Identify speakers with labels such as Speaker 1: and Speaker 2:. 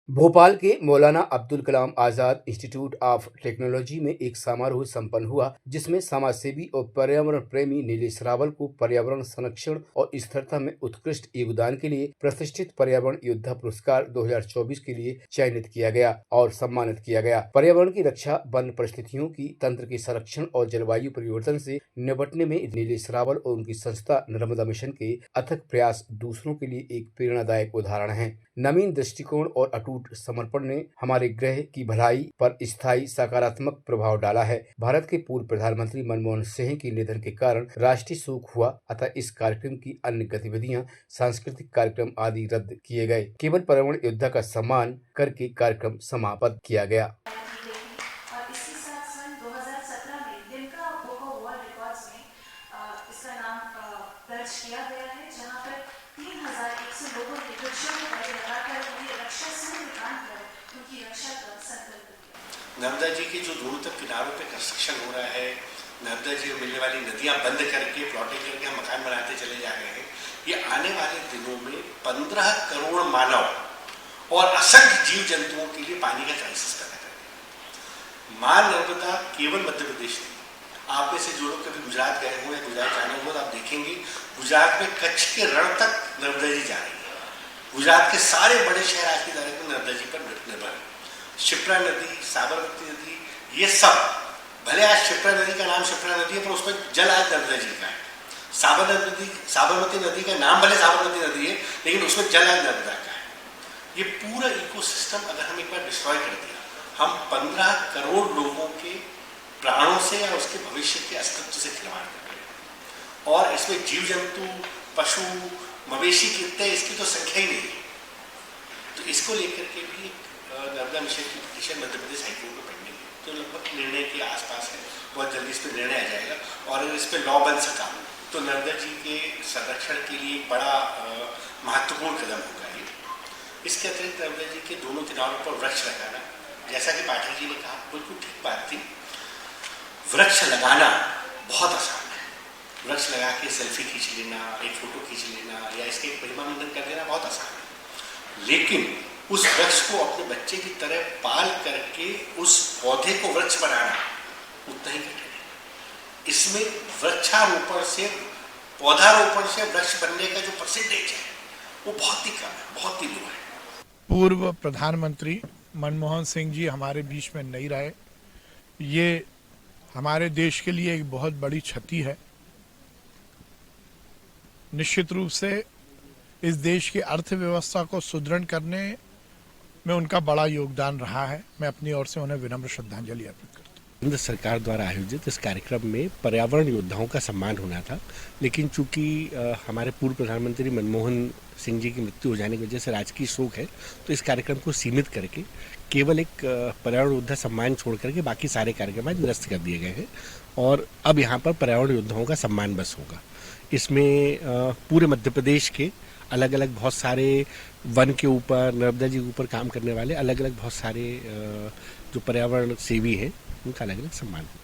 Speaker 1: भोपाल के मौलाना Abdul Kalam Azad institute of technology में एक समारोह संपन्न हुआ, जिसमें समाजसेवी और पर्यावरण प्रेमी नीलेश रावल को पर्यावरण संरक्षण और स्थिरता में उत्कृष्ट योगदान के लिए प्रतिष्ठित पर्यावरण योद्धा पुरस्कार 2024 के लिए चयनित किया गया और सम्मानित किया गया। पर्यावरण की रक्षा, वन परिस्थितियों की तंत्र के संरक्षण और जलवायु परिवर्तन से निपटने में नीलेश रावल और उनकी संस्था नर्मदा मिशन के अथक प्रयास दूसरों के लिए एक प्रेरणादायक उदाहरण है। नवीन दृष्टिकोण और अटूट समर्पण ने हमारे ग्रह की भलाई पर स्थायी सकारात्मक प्रभाव डाला है। भारत के पूर्व प्रधानमंत्री मनमोहन सिंह के निधन के कारण राष्ट्रीय शोक हुआ, अतः इस कार्यक्रम की अन्य गतिविधियां, सांस्कृतिक कार्यक्रम आदि रद्द किए गए। केवल पर्यावरण योद्धा का सम्मान करके कार्यक्रम समाप्त किया गया।
Speaker 2: नर्मदा जी के जो दोनों तरफ किनारों पे कंस्ट्रक्शन हो रहा है, नर्मदा जी में मिलने वाली नदियां बंद करके प्लॉटिंग करके हम मकान बनाते चले जा रहे हैं। ये आने वाले दिनों में 15 करोड़ मानव और असंख्य जीव जंतुओं के लिए पानी का क्राइसिस पैदा करेगा। मां नर्मदा केवल मध्य प्रदेश नहीं, आप में से जो लोग कभी गुजरात गए हो या गुजरात जाने हो तो आप देखेंगे गुजरात में कच्छ के रण तक नर्मदा जी जा रही है। गुजरात के सारे बड़े शहर आज की तारीख में नर्मदा जी पर निर्भर है। शिप्रा नदी, साबरमती नदी, ये सब, भले आज शिप्रा नदी का नाम शिप्रा नदी है पर उसमें जल आज नर्मदा जी का है। साबरमती नदी का नाम भले साबरमती नदी है लेकिन उसमें जल आज नर्मदा का है। ये पूरा इकोसिस्टम अगर हम एक बार डिस्ट्रॉय कर दिया, हम 15 करोड़ लोगों के प्राणों से या उसके भविष्य के अस्तित्व से खिलवाड़ कर रहे हैं। और इसमें जीव जंतु, पशु, मवेशी कितने, इसकी तो संख्या ही नहीं है। तो इसको लेकर के भी नर्मदा मिशन की पिटीशन मध्य प्रदेश हाईकोर्ट में पेंडिंग है, तो लगभग निर्णय के आसपास है। बहुत जल्दी इस पर निर्णय आ जाएगा और अगर इस पर लॉ बन सका तो नर्मदा जी के संरक्षण के लिए एक बड़ा महत्वपूर्ण कदम होगा ये। इसके अतिरिक्त नर्मदा जी के दोनों किनारों पर वृक्ष लगाना, जैसा कि पाठक जी ने कहा, बिल्कुल ठीक बात थी। वृक्ष लगाना बहुत आसान है। वृक्ष लगा के सेल्फी खींच लेना, एक फोटो खींच लेना या इसके एक परिमा मंडन कर देना बहुत आसान है, लेकिन उस वृक्ष को अपने बच्चे की तरह पाल करके उस पौधे को वृक्ष बनाना उतना ही कठिन है। इसमें वृक्षारोपण से, पौधारोपण से वृक्ष बनने का जो परसेंटेज है वो बहुत ही कम है, बहुत ही लो है।
Speaker 3: पूर्व प्रधानमंत्री मनमोहन सिंह जी हमारे बीच में नहीं रहे, ये हमारे देश के लिए एक बहुत बड़ी क्षति है। निश्चित रूप से इस देश की अर्थव्यवस्था को सुदृढ़ करने में उनका बड़ा योगदान रहा है। मैं अपनी ओर से उन्हें विनम्र श्रद्धांजलि अर्पित करता हूँ।
Speaker 4: केंद्र सरकार द्वारा आयोजित इस कार्यक्रम में पर्यावरण योद्धाओं का सम्मान होना था, लेकिन चूंकि हमारे पूर्व प्रधानमंत्री मनमोहन सिंह जी की मृत्यु हो जाने की वजह से राजकीय शोक है, तो इस कार्यक्रम को सीमित करके केवल एक पर्यावरण योद्धा सम्मान छोड़ करके बाकी सारे कार्यक्रम आज निरस्त कर दिए गए हैं और अब यहाँ पर पर्यावरण योद्धाओं का सम्मान बस होगा। इसमें पूरे मध्य प्रदेश के अलग अलग बहुत सारे वन के ऊपर, नर्मदा जी के ऊपर काम करने वाले अलग अलग बहुत सारे जो पर्यावरण सेवी हैं, उनका अलग अलग सम्मान है।